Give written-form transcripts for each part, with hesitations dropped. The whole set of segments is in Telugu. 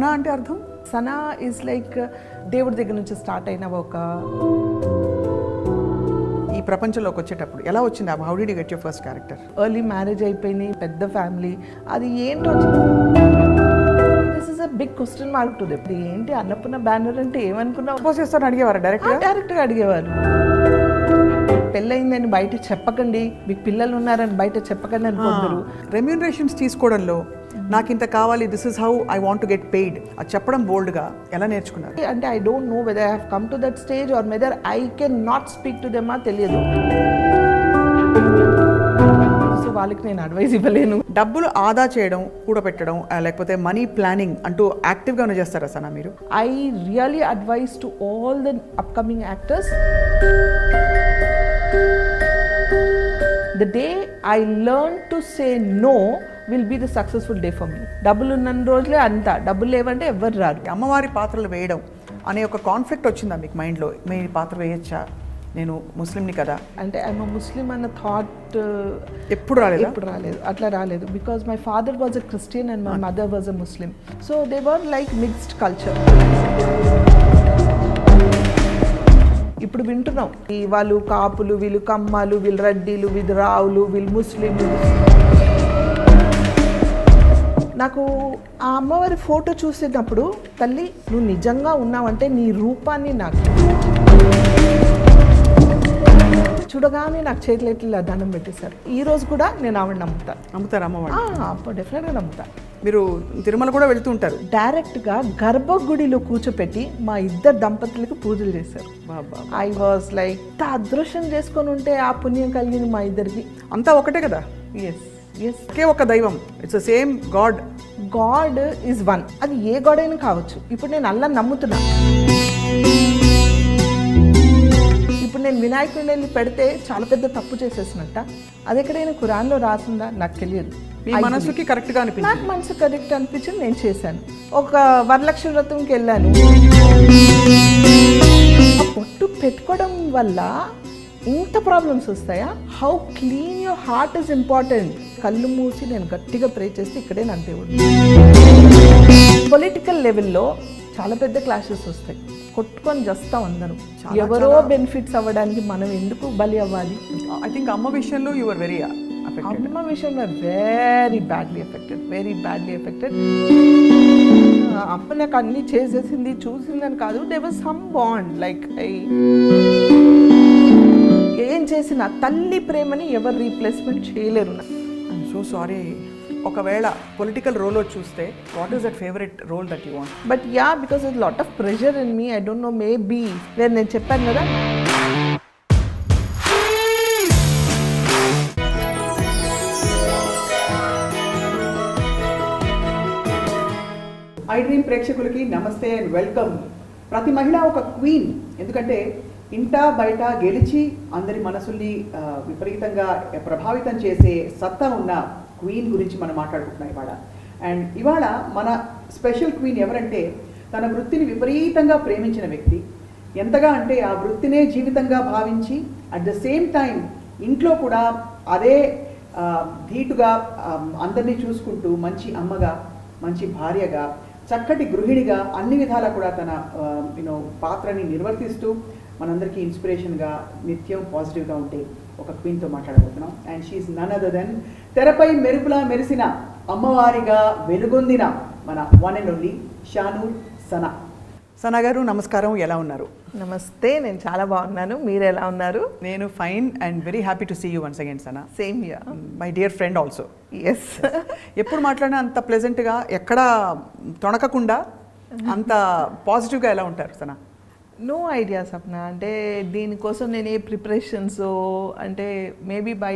సనా అంటే అర్థం? సనా ఈజ్ లైక్ దేవుడి దగ్గర నుంచి స్టార్ట్ అయిన ఒక ఈ ప్రపంచంలోకి వచ్చేటప్పుడు ఎలా వచ్చింది? How did you get your first character? Early marriage అయిపోయింది, పెద్ద ఫ్యామిలీ, అది ఏంటో this is a big question mark to them. ఏంటి అన్నపూర్ణ బ్యానర్ అంటే ఏమనుకున్నావు? సపోజ్ చేస్తాను అడిగేవారు డైరెక్ట్గా అడిగేవారు. పెళ్ళయిందని బయట చెప్పకండి, మీకు పిల్లలు ఉన్నారని బయట చెప్పకండి అని కొందరు. రెమ్యూనరేషన్స్ తీసుకోవడంలో నాకు ఇంత కావాలి, this is how I want to get paid, అది చెప్పడం బోల్డ్గా ఎలా నేర్చుకున్నారు? అంటే I don't know whether I have come to that stage or whether I can not speak to them, తెలియదు. సో వాళ్ళకి నేను అడ్వైస్ ఇవ్వలేను. డబ్బులు ఆదా చేయడం, కూడబెట్టడం, లేకపోతే మనీ ప్లానింగ్ అంటూ యాక్టివ్గా చేస్తారా సనా మీరు? I really advice to all the upcoming actors, the day I learn to say no will be the successful day for me. డబ్బులు ఉన్న రోజులే అంతా, డబ్బులు లేవంటే ఎవరు రారు. అమ్మవారి పాత్రలు వేయడం అనే ఒక కాన్ఫ్లిక్ట్ వచ్చిందా మీకు మైండ్లో? మీ పాత్ర వేయచ్చా, నేను ముస్లింని కదా అంటే ఐఎమ్ ముస్లిం అన్న థాట్ ఎప్పుడు రాలేదు? ఎప్పుడు రాలేదు, అట్లా రాలేదు. Because my father was a Christian and my mother was a Muslim, so they were like mixed culture. ఇప్పుడు వింటున్నాం వాళ్ళు కాపులు, వీళ్ళు కమ్మాలు, వీళ్ళు రెడ్డిలు, వీళ్ళు రావులు, వీళ్ళు ముస్లింలు. నాకు ఆ అమ్మవారి ఫోటో చూసినప్పుడు, తల్లి నువ్వు నిజంగా ఉన్నావంటే నీ రూపాన్ని నాకు చూడగానే నాకు చేతులెట్లా దండం పెట్టేశారు. ఈ రోజు కూడా నేను ఆవిడ నమ్ముతారు అమ్మవారు? డెఫినెట్గా నమ్ముతా. మీరు తిరుమల కూడా వెళ్తూ ఉంటారు? డైరెక్ట్గా గర్భగుడిలో కూర్చోపెట్టి మా ఇద్దరు దంపతులకు పూజలు చేశారు. ఐ వాజ్ లైక్ అదృష్టం చేసుకొని ఉంటే ఆ పుణ్యం కలిగింది మా ఇద్దరికి. అంతా ఒకటే కదా? ఎస్ ఎస్, ఒకే ఒక దైవం, it's same God. God is one. అది ఏ గాడ్ అయినా కావచ్చు. ఇప్పుడు నేను అల్లాహ్ నమ్ముతున్నా, ఇప్పుడు నేను వినాయకుడిని వెళ్ళి పెడితే చాలా పెద్ద తప్పు చేసేసినట్ట. అది ఎక్కడైనా ఖురాన్లో రాసిందా నాకు తెలియదు. మీ మనసుకి కరెక్ట్గా అనిపించింది? నాకు మనసు కరెక్ట్ అనిపించింది, నేను చేశాను. ఒక వరలక్ష్మి వ్రతంకి వెళ్ళాను. ఆ పొట్టు పెట్టుకోవడం వల్ల ఇంత ప్రాబ్లమ్స్ వస్తాయా? How clean your heart is important. కళ్ళు మూసి నేను గట్టిగా ప్రే చేస్తే ఇక్కడే నా దేవుడు. పొలిటికల్ లెవెల్లో చాలా పెద్ద క్లాషెస్ వస్తాయి, కొట్టుకొని చేస్తాం అందరం. ఎవరో బెనిఫిట్స్ అవ్వడానికి మనం ఎందుకు బలి అవ్వాలి? ఐ థింక్ అమ్మ విషయంలో యు వర్ వెరీ అమ్మ విషయంలో వెరీ బ్యాడ్లీ ఎఫెక్టెడ్. అమ్మ నాకు అన్ని చేసేసింది, చూసిందని కాదు. They was some bond like ఏం చేసినా తల్లి ప్రేమని ఎవరు రీప్లేస్మెంట్ చేయలేరు. I'm so sorry. ఒకవేళ పొలిటికల్ రోల్ చూస్తే what is that favourite role that you want? But yeah, because is lot of pressure in me. I don't know, maybe నేను చెప్పాను కదా. ఐ డ్రీమ్ ప్రేక్షకులకి నమస్తే అండ్ వెల్కమ్. ప్రతి మహిళ ఒక క్వీన్, ఎందుకంటే ఇంటా బయట గెలిచి అందరి మనసుల్ని విపరీతంగా ప్రభావితం చేసే సత్తా ఉన్న క్వీన్ గురించి మనం మాట్లాడుకుంటున్నాం ఇవాళ. అండ్ ఇవాళ మన స్పెషల్ క్వీన్ ఎవరంటే, తన వృత్తిని విపరీతంగా ప్రేమించిన వ్యక్తి. ఎంతగా అంటే ఆ వృత్తినే జీవితంగా భావించి అట్ ద సేమ్ టైం ఇంట్లో కూడా అదే ధీటుగా అందరినీ చూసుకుంటూ మంచి అమ్మగా, మంచి భార్యగా, చక్కటి గృహిణిగా అన్ని విధాలా కూడా తన పాత్రని నిర్వర్తిస్తూ మనందరికీ ఇన్స్పిరేషన్గా, నిత్యం పాజిటివ్గా ఉంటే ఒక క్వీన్తో మాట్లాడబోతున్నాం. And she is none other than తెరపై మెరుపులా మెరిసిన, అమ్మవారిగా వెలుగొందిన మన one and only Shanoor Sana. Sana గారు నమస్కారం, ఎలా ఉన్నారు? నమస్తే, నేను చాలా బాగున్నాను. మీరు ఎలా ఉన్నారు? నేను fine and very happy to see you once again Sana. Same here, my dear friend also. Yes. ఎప్పుడు మాట్లాడినా అంత ప్లెజెంట్గా, ఎక్కడా తొణకకుండా అంత పాజిటివ్గా ఎలా ఉంటారు సనా? No idea Sapna. అంటే దీనికోసం నేను ఏ ప్రిపరేషన్స్, అంటే మేబీ బై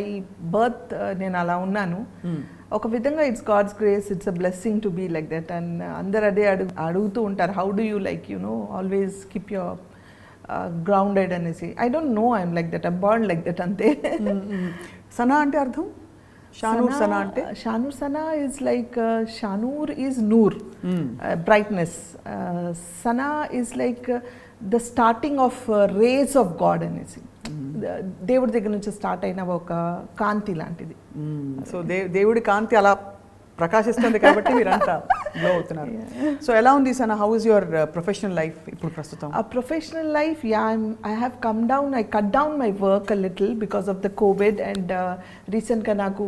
బర్త్ నేను అలా ఉన్నాను. ఒక విధంగా it's God's grace, it's a blessing to be like that. And అందరు అదే అడుగుతూ ఉంటారు, how do you like always keep your grounded అనేసి. I don't know, I'm like that, I'm born like that, అంతే. సనా అంటే అర్థం? షానూర్ సనా అంటే? Shanoor Sana is like, Shanoor is Noor, brightness. Sana is like the starting of race of God అనేసి. దేవుడి దగ్గర నుంచి స్టార్ట్ అయిన ఒక కాంతి లాంటిది. సో దేవుడి కాంతి అలా ప్రకాశిస్తుంది కాబట్టి మీరంతా గ్లో అవుతున్నారు. సో ఎలా ఉంది Sana, how is your professional life ఇప్పుడు ప్రస్తుతం? A professional life, yeah, I have come down, I cut down my work a little because of the COVID and recent గా నాకు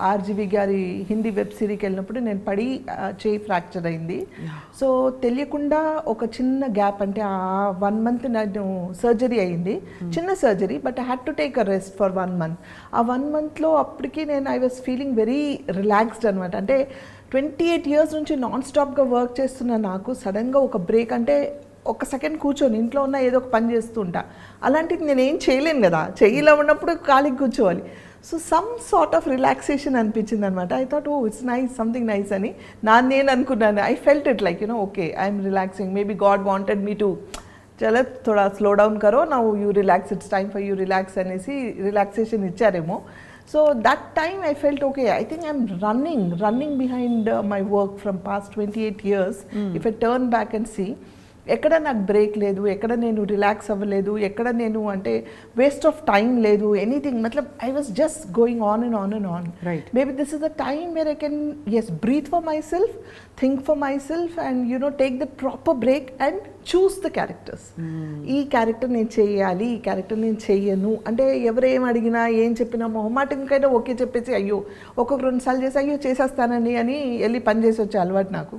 ఆర్జీవి గారి హిందీ వెబ్ సిరీకి వెళ్ళినప్పుడు నేను పడి చేయి ఫ్రాక్చర్ అయింది. సో తెలియకుండా ఒక చిన్న గ్యాప్, అంటే ఆ 1 month నేను సర్జరీ అయింది, చిన్న surgery, but I had to take a rest for 1 month. ఆ 1 monthలో అప్పటికి నేను I was feeling very relaxed అనమాట. అంటే 28 years నుంచి నాన్ స్టాప్గా వర్క్ చేస్తున్న నాకు సడన్గా ఒక బ్రేక్, అంటే ఒక సెకండ్ కూర్చొని ఇంట్లో ఉన్న ఏదో ఒక పని చేస్తూ ఉంటా, అలాంటిది నేను ఏం చేయలేను కదా, చెయ్యిలో ఉన్నప్పుడు ఖాళీకి కూర్చోవాలి. So some sort of relaxation అనిపించింది అనమాట. I thought oh it's nice, something nice అని నేను అనుకున్నాను. I felt it like okay I'm relaxing, maybe God wanted me to చలో థోడా స్లో డౌన్ కరో, now you relax, it's time for you relax అనేసి రిలాక్సేషన్ ఇచ్చారేమో. So that time I felt okay, I think I'm running behind my work from past 28 years. If I turn back and see, ఎక్కడ నాకు బ్రేక్ లేదు, ఎక్కడ నేను రిలాక్స్ అవ్వలేదు, ఎక్కడ నేను అంటే వేస్ట్ ఆఫ్ టైం లేదు, ఎనీథింగ్. మతలబ్ I was just going on and on and on. Maybe this is the time where I can breathe for myself, think for myself and take the proper break and choose the characters. ఈ క్యారెక్టర్ నేను చేయాలి, ఈ క్యారెక్టర్ నేను చెయ్యను అంటే ఎవరేం అడిగినా ఏం చెప్పినా మొహమాటంకైనా ఓకే చెప్పేసి అయ్యో ఒక్కొక్క 2 సార్లు చేసి అయ్యో చేసేస్తానని అని వెళ్ళి పని చేసి వచ్చే అలవాటు నాకు.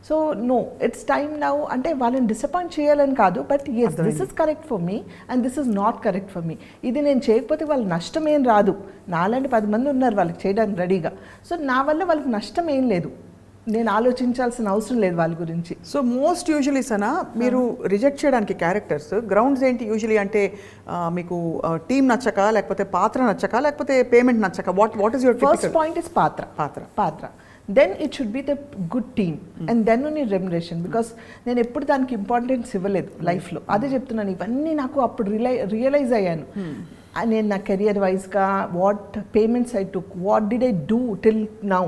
So no, it's time now, అంటే వాళ్ళని డిసప్పాయింట్ చేయాలని కాదు, but yes this is correct for me and this is not correct for me. ఇది నేను చేయకపోతే వాళ్ళ నష్టం ఏం రాదు, నాలాంటి 10 మంది ఉన్నారు వాళ్ళకి చేయడానికి రెడీగా. సో నా వల్ల వాళ్ళకి నష్టం ఏం లేదు, నేను ఆలోచించాల్సిన అవసరం లేదు వాళ్ళ గురించి. సో మోస్ట్ యూజువలీ సనా మీరు రిజెక్ట్ చేయడానికి క్యారెక్టర్స్ గ్రౌండ్స్ ఏంటి యూజువలీ? అంటే మీకు టీమ్ నచ్చక, లేకపోతే పాత్ర నచ్చక, లేకపోతే పేమెంట్ నచ్చక? What is your first point is పాత్ర. Then it should be the good team and then only remuneration, because నేను ఎప్పుడు దానికి ఇంపార్టెన్స్ ఇవ్వలేదు లైఫ్లో. అదే చెప్తున్నాను, ఇవన్నీ నాకు అప్పుడు రియలైజ్ అయ్యాను. నేను నా కెరియర్ వైజ్గా what payments I took, what did I do till now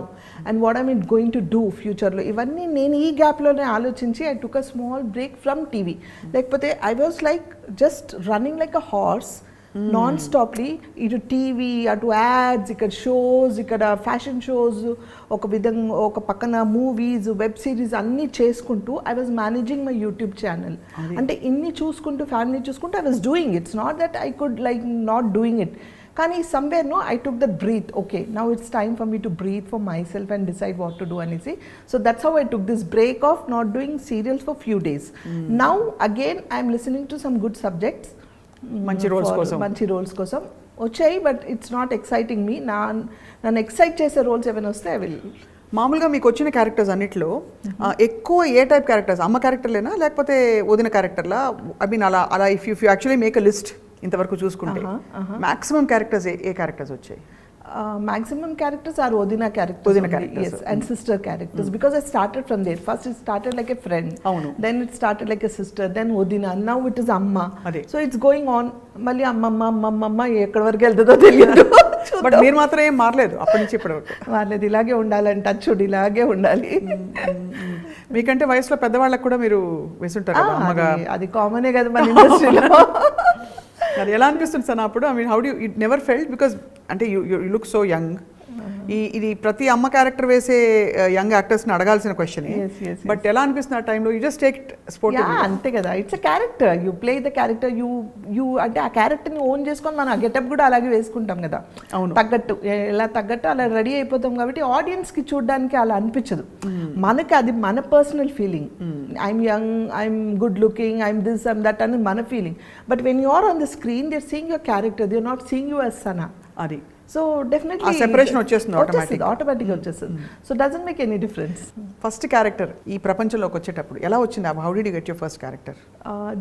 and what I mean going to do ఫ్యూచర్లో, ఇవన్నీ నేను ఈ గ్యాప్లోనే ఆలోచించి I took a small break from TV. లేకపోతే I was like just running like a horse nonstoply, ఇటు టీవీ, అటు యాడ్స్, ఇక్కడ షోస్, ఇక్కడ ఫ్యాషన్ షోస్, ఒక విధంగా ఒక పక్కన మూవీస్, వెబ్ సిరీస్ అన్నీ చేసుకుంటూ I was managing my YouTube channel. అంటే ఇన్ని చూసుకుంటూ ఫ్యామిలీ చూసుకుంటూ I was doing. It's not that I could like not doing it, కానీ somewhere no I took that breath. Okay now it's time for me to breathe for myself and decide what to do అనేసి. So that's how I took this break of not doing serials for few days. Now again I'm listening to some good subjects, మంచి రోల్స్ కోసం వచ్చాయి, బట్ ఇట్స్ నాట్ ఎక్సైటింగ్ మీ. నన్ను ఎక్సైట్ చేసే రోల్స్ ఏమైనా వస్తే ఐ విల్. మామూలుగా మీకు వచ్చిన క్యారెక్టర్స్ అన్నిట్లో ఎక్కువ ఏ టైప్ క్యారెక్టర్స్? అమ్మ క్యారెక్టర్లేనా, లేకపోతే వదిన క్యారెక్టర్లా? ఐ మీన్ అలా if you actually make a list ఇంతవరకు చూసుకుంటే మాక్సిమం క్యారెక్టర్స్ ఏ క్యారెక్టర్స్ వచ్చాయి? Maximum characters are Odina characters. Yes, and sister characters. Because I started from there. First it started like a friend. Then it started like a sister. Then Odina. Now it is Amma. So it's going on. Mali Amma ekkada varaku veltado teliyadu. But meer maatram em maaraledu appadi nunchi ippadi varaku. Maaraledu, ilage undalani, touch ilage undali. మీకంటే వయసులో పెద్దవాళ్ళకి కూడా మీరు వేసుంటారు కదా అమ్మగా. అది కామనే కదా మన ఇండస్ట్రీలో. అది ఎలా అనిపిస్తుంది సార్ అప్పుడు? I mean how do you it never felt because అంటే యు లుక్ సో యంగ్. ఇది ప్రతి అమ్మ క్యారెక్టర్ వేసే యంగ్ యాక్టర్స్ని అడగాల్సిన క్వశ్చన్. బట్ ఎలా అనిపిస్తుంది ఆ టైంలో? You just take sport. అంతే కదా, it's a character, you play the character, you అంటే ఆ క్యారెక్టర్ని ఓన్ చేసుకొని మనం ఆ గెటప్ కూడా అలాగే వేసుకుంటాం కదా. అవును, తగ్గట్టు ఎలా తగ్గట్టు అలా రెడీ అయిపోతాం కాబట్టి ఆడియన్స్కి చూడడానికి అలా అనిపించదు. మనకి అది మన personal feeling. I'm young, I'm good looking, I'm this, I'm that అని మన feeling. But when you are on the screen they are seeing your character, they are not seeing you as Sana. అది సో డెఫినెట్లీ సెపరేషన్ వచ్చేస్తుంది, ఆటోమేటిక్గా వచ్చేస్తుంది. So doesn't make any difference. First character ఈ ప్రపంచంలోకి వచ్చేటప్పుడు ఎలా వచ్చింది? How did you get your first character?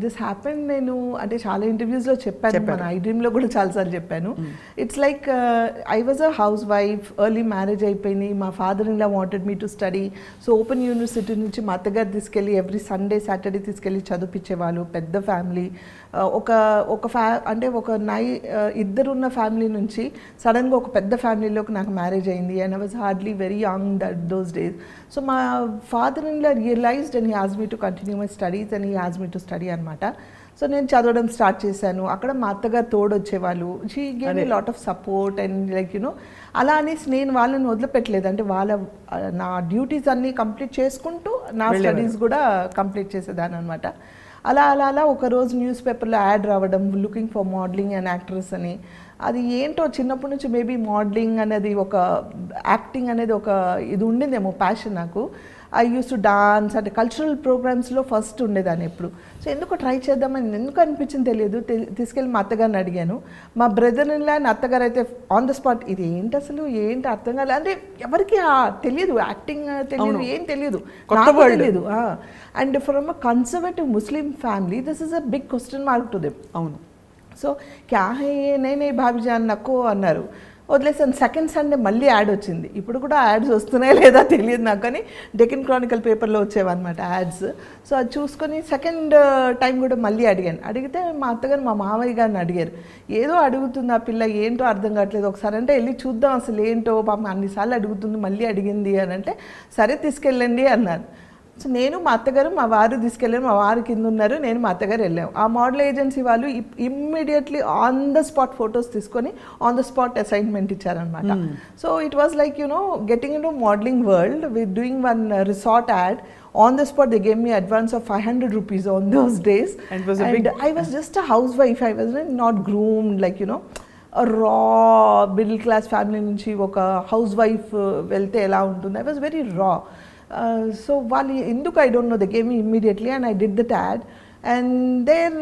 This happen, నేను అంటే చాలా ఇంటర్వ్యూస్లో చెప్పాను, మన ఐ డ్రీమ్లో కూడా చాలాసార్లు చెప్పాను. It's like I was a house wife, early marriage అయిపోయింది. మా father in law wanted me to study. So open university నుంచి మా అత్తగారు తీసుకెళ్ళి ఎవ్రీ సండే సాటర్డే తీసుకెళ్ళి చదివించేవాళ్ళు. పెద్ద ఫ్యామిలీ, అంటే ఒక ఇద్దరున్న ఫ్యామిలీ నుంచి సడన్గా ఒక పెద్ద ఫ్యామిలీలోకి నాకు మ్యారేజ్ అయింది. And I was hardly very young those days. So మా father in law realised and he asked me to continue my studies and he asked me to study అనమాట. సో నేను చదవడం స్టార్ట్ చేశాను. అక్కడ మా అత్తగారు తోడొచ్చేవాళ్ళు. She gave me lot of support and like you know అలా అనేసి నేను వాళ్ళని వదిలిపెట్టలేదు. అంటే నా డ్యూటీస్ అన్నీ కంప్లీట్ చేసుకుంటూ నా స్టడీస్ కూడా కంప్లీట్ చేసేదాన్ని అనమాట. అలా ఒకరోజు న్యూస్ పేపర్లో యాడ్ రావడం, looking for modelling and actress అని. అది ఏంటో చిన్నప్పటి నుంచి మేబీ మోడలింగ్ అనేది యాక్టింగ్ అనేది ఒక ఇది ఉండిందేమో ప్యాషన్ నాకు. ఐ యూస్ టు డాన్స్ అంటే కల్చరల్ ప్రోగ్రామ్స్లో ఫస్ట్ ఉండేదాన్ని ఎప్పుడు. సో ఎందుకు ట్రై చేద్దామని ఎందుకు అనిపించింది తెలియదు. తీసుకెళ్ళి మా అత్తగారిని అడిగాను. మా బ్రదర్ ఇన్ లా అత్తగారు అయితే ఆన్ ద స్పాట్ ఇది ఏంటి అసలు ఏంటి అర్థం కాలేదు. అంటే ఎవరికి తెలియదు, యాక్టింగ్ తెలియదు, ఏం తెలియదు, తెలియదు. And from a conservative Muslim family this is a big question mark to them. అవును. సో క్యా హే నేనే భాబీజాన్ నాకు అన్నారు. వదిలేసాను. సెకండ్ సండే మళ్ళీ యాడ్ వచ్చింది. ఇప్పుడు కూడా యాడ్స్ వస్తున్నాయా లేదా తెలియదు నాకు, కానీ డెక్కన్ క్రానికల్ పేపర్లో వచ్చేవన్నమాట యాడ్స్. సో అది చూసుకొని సెకండ్ టైం కూడా మళ్ళీ అడిగితే మా అత్తగారు మా మామయ్య గారిని అడిగారు. ఏదో అడుగుతుంది ఆ పిల్ల, ఏంటో అర్థం కావట్లేదు, ఒకసారి అంటే వెళ్ళి చూద్దాం అసలు ఏంటో, పాపం అన్నిసార్లు అడుగుతుంది మళ్ళీ అడిగింది అని అంటే సరే తీసుకెళ్ళండి అన్నారు. సో నేను మా అత్తగారు మా వారు తీసుకెళ్ళారు. మా వారు కింద ఉన్నారు, నేను మా అత్తగారు వెళ్ళాము. ఆ మోడల్ ఏజెన్సీ వాళ్ళు immediately on the spot photos తీసుకొని ఆన్ ద స్పాట్ అసైన్మెంట్ ఇచ్చారనమాట. So it was like you know getting in to modelling world with doing one resort add. On the spot they gave me advance of 500 rupees on those days, and I was just a housewife. I was not groomed like you know a raw middle class family నుంచి ఒక హౌస్ వైఫ్ వెళ్తే ఎలా ఉంటుంది. I was very raw. So వాళ్ళు ఎందుకు I don't know they gave me immediately and I did that ad. And there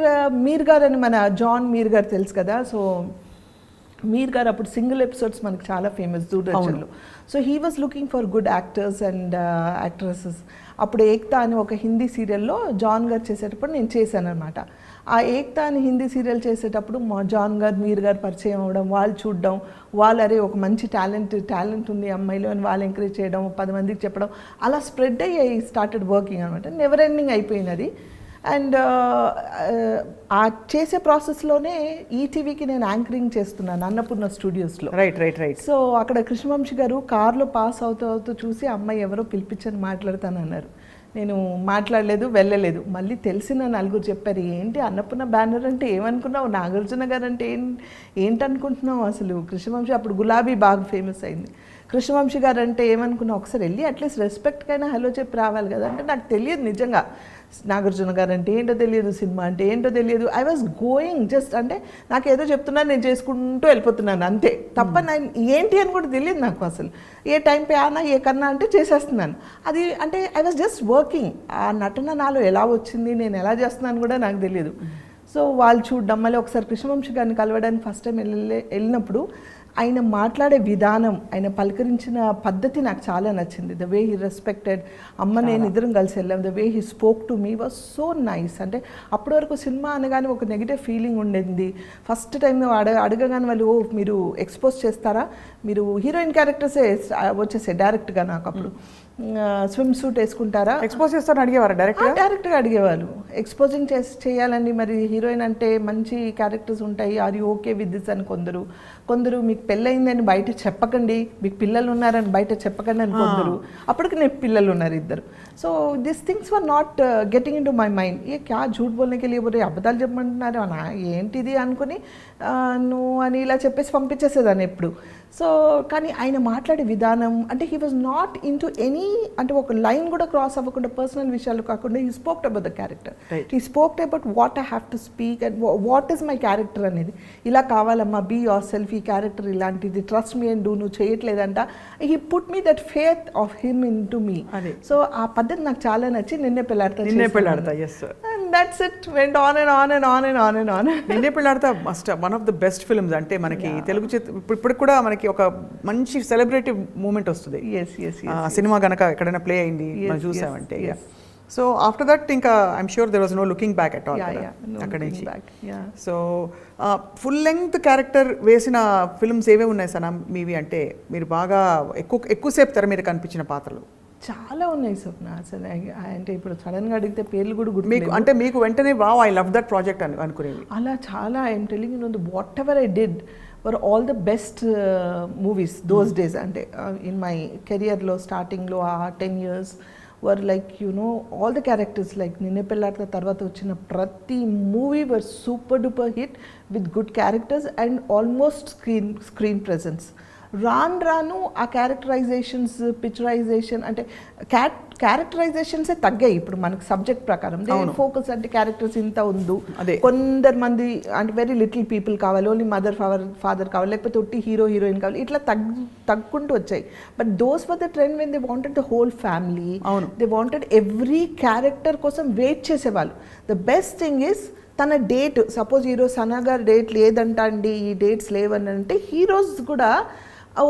Meer గారు అని మన జాన్ మీర్ గారు తెలుసు కదా. సో మీర్ గారు అప్పుడు సింగిల్ ఎపిసోడ్స్ మనకు చాలా ఫేమస్ దూరదర్శన్లో. So he was looking for good actors and actresses. అప్పుడు ఏక్తా అని ఒక హిందీ సీరియల్లో జాన్ గారు చేసేటప్పుడు నేను చేశాను అనమాట. ఆ ఏక్తా అని హిందీ సీరియల్ చేసేటప్పుడు మా జాన్ గారు మీర్ గారు పరిచయం అవ్వడం, వాళ్ళు చూడడం, వాళ్ళు అరే ఒక మంచి టాలెంట్ ఉంది అమ్మాయిలో అని వాళ్ళు ఎంకరేజ్ చేయడం, 10 మందికి చెప్పడం, అలా స్ప్రెడ్ అయ్యి ఐ స్టార్టెడ్ వర్కింగ్ అనమాట. నెవర్ ఎండింగ్ అయిపోయినది. అండ్ ఆ చేసే ప్రాసెస్లోనే ఈటీవీకి నేను యాంకరింగ్ చేస్తున్నాను అన్నపూర్ణ స్టూడియోస్లో. రైట్. సో అక్కడ కృష్ణవంశీ గారు కార్లో పాస్ అవుతూ చూసి అమ్మాయి ఎవరో పిలిపించని మాట్లాడతానన్నారు. నేను మాట్లాడలేదు, వెళ్ళలేదు. మళ్ళీ తెలిసిన నలుగురు చెప్పారు, ఏంటి అన్నపూర్ణ బ్యానర్ అంటే ఏమనుకున్నావు, నాగార్జున గారు అంటే ఏంటనుకుంటున్నావు అసలు. కృష్ణవంశీ అప్పుడు గులాబీ బాగా ఫేమస్ అయింది. కృష్ణవంశీ గారు అంటే ఏమనుకున్నావు, ఒకసారి వెళ్ళి అట్లీస్ట్ రెస్పెక్ట్కైనా హలో చెప్పి రావాలి కదా. అంటే నాకు తెలియదు నిజంగా నాగార్జున గారు అంటే ఏంటో తెలియదు, సినిమా అంటే ఏంటో తెలియదు. ఐ వాజ్ గోయింగ్ జస్ట్ అంటే నాకు ఏదో చెప్తున్నాను, నేను చేసుకుంటూ వెళ్ళిపోతున్నాను అంతే తప్ప నేను ఏంటి అని కూడా తెలియదు నాకు అసలు. ఏ టైం పే ఆనా ఏ కన్నా అంటే చేసేస్తున్నాను. అది అంటే ఐ వాజ్ జస్ట్ వర్కింగ్. ఆ నటన నాలో ఎలా వచ్చింది, నేను ఎలా చేస్తున్నాను కూడా నాకు తెలియదు. సో వాళ్ళు చూడడం, మళ్ళీ ఒకసారి కృష్ణవంశీ గారిని కలవడానికి ఫస్ట్ టైం వెళ్ళినప్పుడు ఆయన మాట్లాడే విధానం, ఆయన పలకరించిన పద్ధతి నాకు చాలా నచ్చింది. The way he respected. అమ్మ నేను ఇద్దరం కలిసి వెళ్ళాం. The way he spoke to me was so nice. అంటే అప్పటి వరకు సినిమా అనగానే ఒక నెగిటివ్ ఫీలింగ్ ఉండేది. ఫస్ట్ టైం అడగగానే వాళ్ళు మీరు ఎక్స్పోజ్ చేస్తారా, మీరు హీరోయిన్ క్యారెక్టర్సే వచ్చేసాయి డైరెక్ట్గా. నాకు అప్పుడు స్విమ్ సూట్ వేసుకుంటారా, ఎక్స్పోజ్ చేస్తారని అడిగేవారు డైరెక్ట్గా అడిగేవాళ్ళు. ఎక్స్పోజింగ్ చేయాలండి, మరి హీరోయిన్ అంటే మంచి క్యారెక్టర్స్ ఉంటాయి, are you okay with this అని కొందరు మీకు పెళ్ళయిందని బయట చెప్పకండి, మీకు పిల్లలు ఉన్నారని బయట చెప్పకండి అని కొందరు. అప్పటికి నేను పిల్లలు ఉన్నారు 2. So this things were not getting into my mind. ఏ క్యా झूठ बोलने के लिए बोले, అబద్ధాలు చెప్పమంటున్నారు అనా ఏంటిది అనుకుని నువ్వు అని ఇలా చెప్పేసి పంపించేసేదాన్ని ఎప్పుడు. సో కానీ ఆయన మాట్లాడే విధానం అంటే he was not into any అంటే ఒక లైన్ కూడా క్రాస్ అవ్వకుండా పర్సనల్ విషయాలు కాకుండా he spoked about the character. He spoked about what I have to speak and what is my character అనేది. ఇలా కావాలమ్మా, బీ యువర్ సెల్ఫ్, ఈ క్యారెక్టర్ ఇలాంటిది, ట్రస్ట్ మీ అండ్ డూ, నువ్వు చేయట్లేదంట. He put me that faith of him into me. So ఆ పద్ధతి నాకు చాలా నచ్చి Ninne Pelladata. That's it, went on and on and on and on and on. Ninne Pelladatha must one of the best films. అంటే మనకి తెలుగు ఇప్పుడు కూడా మనకి ఒక మంచి సెలబ్రేటివ్ మూమెంట్ వస్తుంది. సినిమా కనుక ఎక్కడైనా ప్లే అయింది మనం చూసామంటే. సో ఆఫ్టర్ దట్ ఇంకా I'm sure there was no looking back at all అక్కడి నుంచి. సో ఫుల్ లెంగ్త్ క్యారెక్టర్ వేసిన ఫిల్మ్స్ ఏవే ఉన్నాయి సనా మీవి? అంటే మీరు బాగా ఎక్కువసేపు తెర మీద కనిపించిన పాత్రలు చాలా ఉన్నాయి స్వప్న. అసలు అంటే ఇప్పుడు సడన్గా అడిగితే పేర్లు కూడా గుర్తు మీకు అంటే మీకు వెంటనే wow I love that project అని అనుకునేవి అలా చాలా. I'm telling you, what ever I did were all the best movies those days. అంటే in my career లో స్టార్టింగ్లో 10 years were like, you know, all the characters like Ninne Pellatka తర్వాత వచ్చిన ప్రతి movie were super duper hit with good characters and almost screen presence. రాను ఆ క్యారెక్టరైజేషన్స్ పిక్చరైజేషన్ అంటే క్యారెక్టరైజేషన్సే తగ్గాయి ఇప్పుడు మనకు సబ్జెక్ట్ ప్రకారం. ఫోకస్ అంటే క్యారెక్టర్స్ ఇంత ఉండు, కొందరు మంది అంటే వెరీ లిటిల్ పీపుల్ కావాలి, ఓన్లీ మదర్ ఫాదర్ కావాలి, లేకపోతే ఒట్టి హీరోయిన్ కావాలి, ఇట్లా తగ్గుకుంటూ వచ్చాయి. But those for the trend when they wanted the whole family, they wanted every character కోసం వెయిట్ చేసేవాళ్ళు. ద బెస్ట్ థింగ్ ఈస్ తన డేట్, సపోజ్ ఈరోజు సనా గారు డేట్ లేదంట అండి, ఈ డేట్స్ లేవని అంటే హీరోస్ కూడా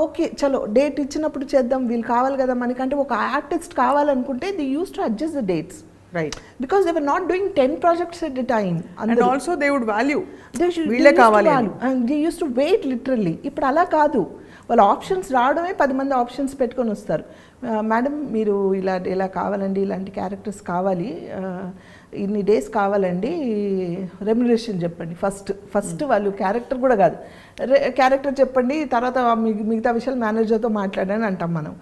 ఓకే చలో డేట్ ఇచ్చినప్పుడు చేద్దాం, వీళ్ళు కావాలి కదా మనకంటే ఒక ఆర్టిస్ట్ కావాలనుకుంటే they use to adjust the dates, right? Because they were not doing 10 projects at a time. And also they would value, వీళ్ళే కావాలి and they used to wait literally. ఇప్పుడు అలా కాదు, వాళ్ళ ఆప్షన్స్ రావడమే 10 మంది ఆప్షన్స్ పెట్టుకొని వస్తారు. మేడం మీరు ఇలా కావాలండి, ఇలాంటి క్యారెక్టర్స్ కావాలి, ఇన్ని డేస్ కావాలండి, రెమ్యునరేషన్ చెప్పండి. ఫస్ట్ వాళ్ళు క్యారెక్టర్ కూడా కాదు, క్యారెక్టర్ చెప్పండి, తర్వాత మిగతా విషయాలు మేనేజర్తో మాట్లాడని అంటాం మనం.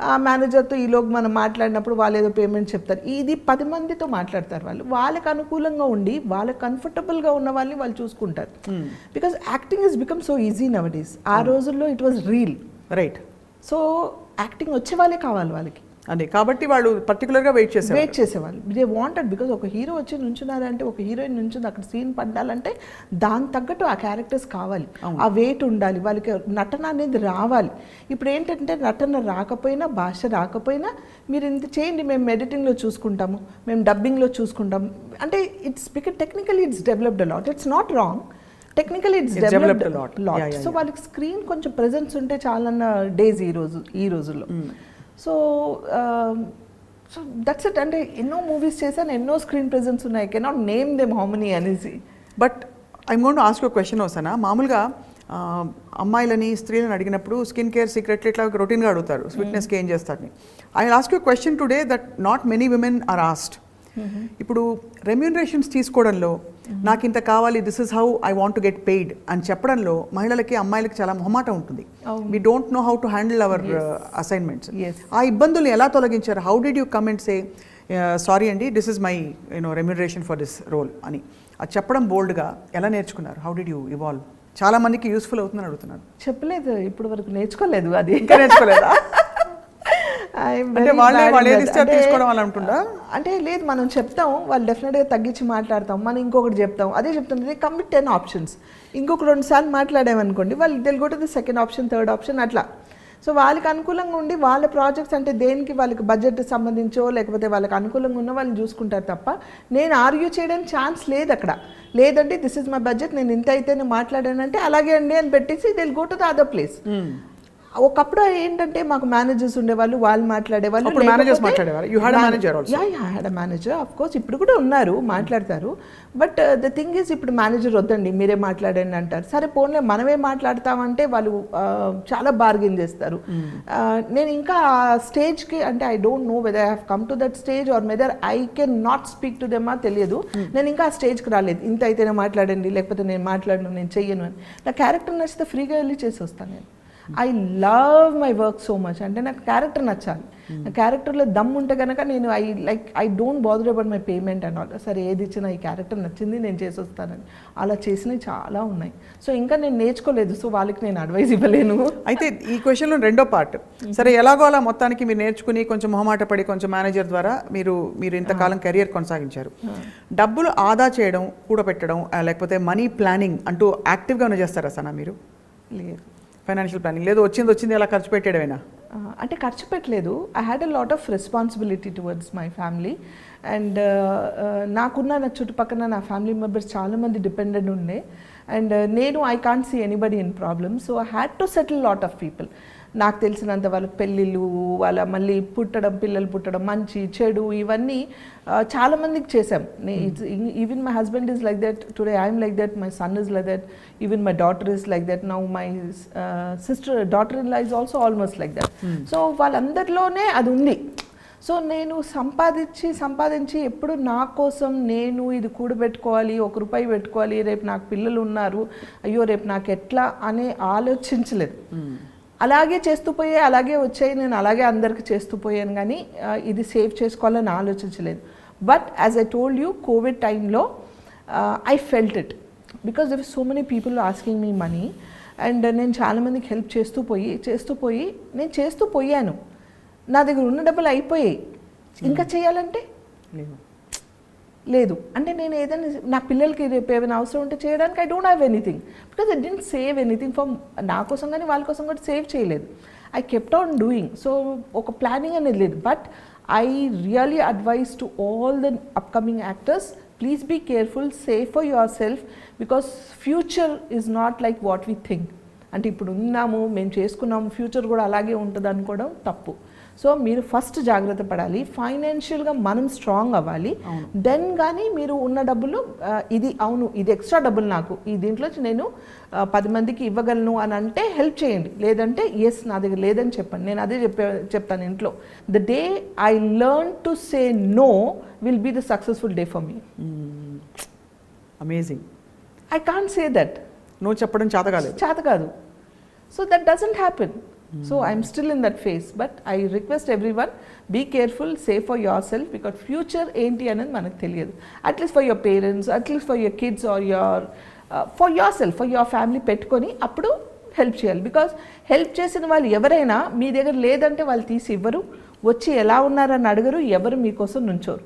ఆ మేనేజర్తో ఈలోపు మనం మాట్లాడినప్పుడు వాళ్ళు ఏదో పేమెంట్ చెప్తారు. ఇది 10 మందితో మాట్లాడతారు వాళ్ళు. వాళ్ళకి అనుకూలంగా ఉండి వాళ్ళకి కంఫర్టబుల్గా ఉన్న వాళ్ళని వాళ్ళు చూసుకుంటారు. Because acting is become so easy now days. ఆ రోజుల్లో it was reel, right? So acting వచ్చే వాళ్ళే కావాలి వాళ్ళకి. అదే కాబట్టి వాళ్ళు పర్టికులర్గా వెయిట్ చేసేవాళ్ళు. దే వాంటెడ్, బికాజ్ ఒక హీరో వచ్చి నుంచున్నారంటే, ఒక హీరోయిన్ నుంచుంది అక్కడ సీన్ పడాలంటే దాని తగ్గట్టు ఆ క్యారెక్టర్స్ కావాలి, ఆ వెయిట్ ఉండాలి, వాళ్ళకి నటన అనేది రావాలి. ఇప్పుడు ఏంటంటే నటన రాకపోయినా, భాష రాకపోయినా మీరు ఇంత చేయండి, మేము ఎడిటింగ్లో చూసుకుంటాము, మేము డబ్బింగ్లో చూసుకుంటాము అంటే it's because technically it's developed a lot. It's not wrong, technically it's developed a lot. So వాళ్ళకి స్క్రీన్ కొంచెం ప్రెజెన్స్ ఉంటే చాలన్న డేస్ ఈ రోజుల్లో. So that's it. అంటే ఎన్నో మూవీస్ చేశాను, ఎన్నో స్క్రీన్ ప్రెజెన్స్ ఉన్నాయి, cannot name them how many అనేసి. But I'm going to ask you question వస్తానా. మామూలుగా అమ్మాయిలని స్త్రీలను అడిగినప్పుడు స్కిన్ కేర్ సీక్రెట్లు ఇట్లా రొటీన్గా అడుగుతారు, ఫిట్నెస్కి ఏం చేస్తారని. I will ask you question today that not many women are asked. ఇప్పుడు రెమ్యూనరేషన్స్ తీసుకోవడంలో నాకు ఇంత కావాలి, this is how I want to get paid అని చెప్పడంలో మహిళలకి అమ్మాయిలకి చాలా మొహమాట ఉంటుంది. We don't know how to handle our assignments. ఆ ఇబ్బందులు ఎలా తొలగించారు? How did you come and say sorry అండి, this is my remuneration for this role అని అది చెప్పడం బోల్డ్గా ఎలా నేర్చుకున్నారు? How did you evolve? చాలా మందికి యూస్ఫుల్ అవుతుందని అడుగుతున్నాను. చెప్పలేదు, ఇప్పుడు వరకు నేర్చుకోలేదు. అది ఇంకా నేర్చుకోలేదా? అంటే వాళ్ళే తీసుకోవడం అలా ఉంటుందా? అంటే లేదు, మనం చెప్తాం, వాళ్ళు డెఫినెట్గా తగ్గించి మాట్లాడతాం, మనం ఇంకొకటి చెప్తాం, అదే చెప్తుంది కమ్ విత్ 10 options. ఇంకొక 2 సార్లు మాట్లాడామనుకోండి, వాళ్ళు they'll go to the second option, third option అట్లా. సో వాళ్ళకి అనుకూలంగా ఉండి వాళ్ళ ప్రాజెక్ట్స్ అంటే దేనికి వాళ్ళకి బడ్జెట్ సంబంధించో లేకపోతే వాళ్ళకి అనుకూలంగా ఉన్న వాళ్ళు చూసుకుంటారు తప్ప నేను ఆర్గ్యూ చేయడానికి ఛాన్స్ లేదు అక్కడ. లేదంటే దిస్ ఇస్ మై బడ్జెట్, నేను ఇంత అయితే నేను మాట్లాడానంటే అలాగే అండి అని పెట్టేసి they will go to the other place. ఒకప్పుడు ఏంటంటే మాకు మేనేజర్స్ ఉండేవాళ్ళు, వాళ్ళు మాట్లాడేవాళ్ళు. మేనేజర్ ఆఫ్ కోర్స్ ఇప్పుడు కూడా ఉన్నారు, మాట్లాడతారు. బట్ ద థింగ్ ఈజ్ ఇప్పుడు మేనేజర్ వద్దండి మీరే మాట్లాడండి అంటారు. సరే పోన్లే మనమే మాట్లాడతామంటే వాళ్ళు చాలా బార్గెన్ చేస్తారు. నేను ఇంకా ఆ స్టేజ్కి అంటే I don't know whether I have come to that stage or whether I can not speak to them తెలియదు. నేను ఇంకా ఆ స్టేజ్కి రాలేదు, ఇంత అయితేనే మాట్లాడండి లేకపోతే నేను మాట్లాడను, నేను చెయ్యను అని. నా క్యారెక్టర్ నచ్చితే ఫ్రీగా వెళ్ళి చేసి వస్తాను నేను. I love my work so much. అంటే నాకు క్యారెక్టర్ నచ్చాలి, నా క్యారెక్టర్లో దమ్ ఉంటే కనుక నేను I don't bother about my payment and all. సరే ఏది ఇచ్చినా ఈ క్యారెక్టర్ నచ్చింది నేను చేసి వస్తానని అలా చేసినవి చాలా ఉన్నాయి. సో ఇంకా నేను నేర్చుకోలేదు, సో వాళ్ళకి నేను అడ్వైస్ ఇవ్వలేను. అయితే ఈ క్వశ్చన్లో రెండో పార్ట్, సరే ఎలాగో అలా మొత్తానికి మీరు నేర్చుకుని కొంచెం మొహమాట పడి కొంచెం మేనేజర్ ద్వారా మీరు ఇంతకాలం కెరియర్ కొనసాగించారు. డబ్బులు ఆదా చేయడం, కూడబెట్టడం లేకపోతే మనీ ప్లానింగ్ అంటూ యాక్టివ్గా చేస్తారా సనా మీరు? లేదు, ఫైనాన్షియల్ ప్లానింగ్ లేదు, వచ్చింది అలా ఖర్చు పెట్టేయడమేనా? అంటే ఖర్చు పెట్టలేదు. I had a lot of responsibility towards my family and నాకున్న నా చుట్టుపక్కల నా ఫ్యామిలీ మెంబర్స్ చాలామంది డిపెండెంట్ ఉండే అండ్ నేను I can't see anybody in problem. So I had to settle lot of people. నాకు తెలిసినంత వాళ్ళ పెళ్ళిళ్ళు, వాళ్ళ మళ్ళీ పిల్లలు పుట్టడం, మంచి చెడు ఇవన్నీ చాలామందికి చేసాం. Even my husband is like that today, I'm like that, my son is like that, even my daughter is like that, now my daughter in law is also almost like that. So వాళ్ళందరిలోనే అది ఉంది. సో నేను సంపాదించి ఎప్పుడు నా కోసం నేను ఇది కూడబెట్టుకోవాలి, ₹1 పెట్టుకోవాలి, రేపు నాకు పిల్లలు ఉన్నారు, అయ్యో రేపు నాకు ఎట్లా అనే ఆలోచించలేదు. అలాగే చేస్తూ పోయే అలాగే వచ్చాయి, నేను అలాగే అందరికి చేస్తూ పోయాను, కానీ ఇది సేవ్ చేసుకోవాలని ఆలోచించలేదు. But as I told you, covid టైంలో I felt it because there so many people asking me money and నేను చాలామందికి హెల్ప్ నేను చేస్తూ పోయాను. నా దగ్గర ఉన్న డబ్బులు అయిపోయాయి, ఇంకా చేయాలంటే లేదు. అంటే నేను ఏదైనా నా పిల్లలకి రేపు ఏమైనా అవసరం ఉంటే చేయడానికి I don't have anything because I didn't save anything for నా కోసం కానీ వాళ్ళ కోసం కూడా సేవ్ చేయలేదు. I kept on doing. So ఒక ప్లానింగ్ అనేది లేదు. But I really advise to all the upcoming actors, please be careful, save for yourself because future is not like what we think. అంటే ఇప్పుడు ఉన్నాము, మేము చేసుకున్నాము, ఫ్యూచర్ కూడా అలాగే ఉంటుంది అనుకోవడం తప్పు. సో మీరు ఫస్ట్ జాగ్రత్త పడాలి, ఫైనాన్షియల్గా మనం స్ట్రాంగ్ అవ్వాలి. దెన్ కానీ మీరు ఉన్న డబ్బులు ఇది అవును ఇది ఎక్స్ట్రా డబ్బులు నాకు ఈ దీంట్లో నేను 10 మందికి ఇవ్వగలను అని అంటే హెల్ప్ చేయండి. లేదంటే ఎస్ నా దగ్గర లేదని చెప్పండి. నేను అదే చెప్తాను ఇంట్లో. The day I learn to say no will be the successful day for me. Amazing. I can't say that. No చెప్పడం చేత కాదు. So that doesn't happen. So I'm still in that phase, but I request everyone, be careful, save for yourself because future enti anadi manaku teliyadu. At least for your parents, at least for your kids or your for yourself, for your family పెట్టుకొని అప్పుడు హెల్ప్ చేయాలి. బికాస్ హెల్ప్ చేసిన వాళ్ళు ఎవరైనా మీ దగ్గర లేదంటే వాళ్ళు తీసి ఇవ్వరు, వచ్చి ఎలా ఉన్నారని అడగరు, ఎవరు మీకోసం నుంచోరు.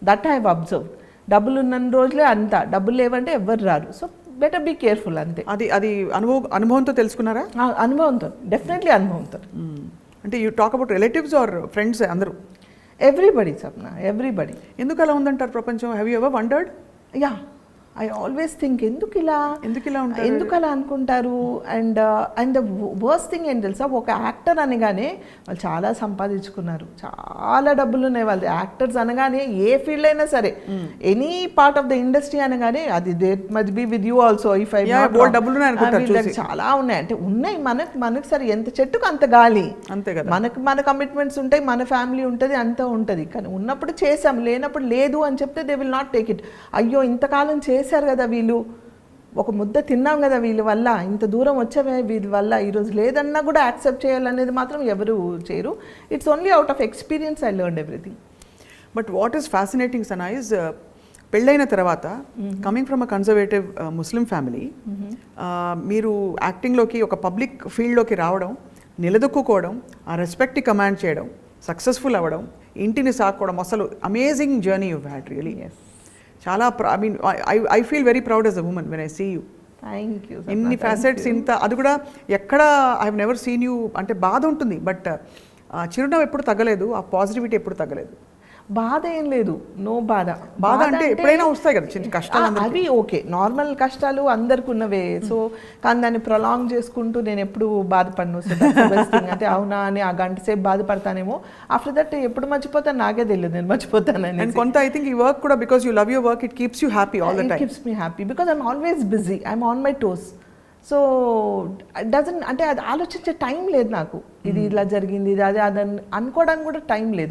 That I have observe. డబ్బులు ఉన్న రోజులే అంతా, డబ్బులు లేవంటే ఎవరు రారు. సో బెటర్ బీ కేర్ఫుల్ అంతే. అది అనుభవంతో తెలుసుకున్నారా? అనుభవంతో, డెఫినెట్లీ అనుభవంతో. అంటే you talk about relatives or friends? అందరూ, ఎవ్రీబడి సప్న, ఎవ్రీబడి. ఎందుకు అలా ఉందంటారు ప్రపంచం? Have you ever wondered? Yeah, I always think ఎందుకు ఇలా ఉంటారు, ఎందుకు అలా అనుకుంటారు. అండ్ ద వర్స్ట్ థింగ్ ఏం తెలుసా, ఒక యాక్టర్ అనగానే వాళ్ళు చాలా సంపాదించుకున్నారు, చాలా డబ్బులు ఉన్నాయి వాళ్ళు. యాక్టర్స్ అనగానే ఏ ఫీల్డ్ అయినా సరే, any part of the industry అనగానే అది they must be with you also. If I చాలా ఉన్నాయి అంటే ఉన్నాయి. మనకు సరే ఎంత చెట్టుకు అంత గాలి, అంతే కదా. మన కమిట్మెంట్స్ ఉంటాయి, మన ఫ్యామిలీ ఉంటుంది, అంతా ఉంటుంది. కానీ ఉన్నప్పుడు చేసాం, లేనప్పుడు లేదు అని చెప్తే they will not take it. అయ్యో ఇంతకాలం చేశారు కదా వీళ్ళు, ఒక ముద్ద తిన్నాం కదా వీళ్ళ వల్ల, ఇంత దూరం వచ్చామే వీళ్ళ వల్ల, ఈరోజు లేదన్నా కూడా యాక్సెప్ట్ చేయాలనేది మాత్రం ఎవరు చేయరు. It's only out of experience I learned everything. But what is fascinating Sana is, పెళ్ళైన తర్వాత coming from a conservative Muslim family, మీరు యాక్టింగ్లోకి ఒక పబ్లిక్ ఫీల్డ్లోకి రావడం, నిలదొక్కుకోవడం, ఆ రెస్పెక్ట్ని కమాండ్ చేయడం, సక్సెస్ఫుల్ అవ్వడం, ఇంటిని సాక్కోవడం, అసలు amazing journey you had really. చాలా I mean I feel very proud as a woman when I see you. Thank you. ఇన్ని ఫ్యాసెట్స్, ఇంత అది కూడా ఎక్కడ I have never seen you. అంటే బాధ ఉంటుంది, బట్ చిరునవ్వు ఎప్పుడు తగ్గలేదు, ఆ పాజిటివిటీ ఎప్పుడు తగ్గలేదు. బాధ ఏం లేదు, నో బాధ. బాధ అంటే ఎప్పుడైనా వస్తాయి కదా చిన్న కష్టాలు, అవి ఓకే, నార్మల్ కష్టాలు అందరికి ఉన్నవే. సో కానీ దాన్ని ప్రొలాంగ్ చేసుకుంటూ నేను ఎప్పుడు బాధపడను. సో అంటే అవునా అని ఆ గంట సేపు బాధపడతానేమో, ఆఫ్టర్ దట్ ఎప్పుడు మర్చిపోతాను నాకే తెలియదు, నేను మర్చిపోతానని. అండ్ కొంత ఐ థింక్ ఈ వర్క్ కూడా because you love your work, it keeps you happy all the time. It keeps me happy because I'm always busy, I'm on my toes. So doesn't అంటే అది ఆలోచించే టైం లేదు నాకు, ఇది ఇలా జరిగింది, ఇది అదే అదని అనుకోవడానికి కూడా టైం లేదు.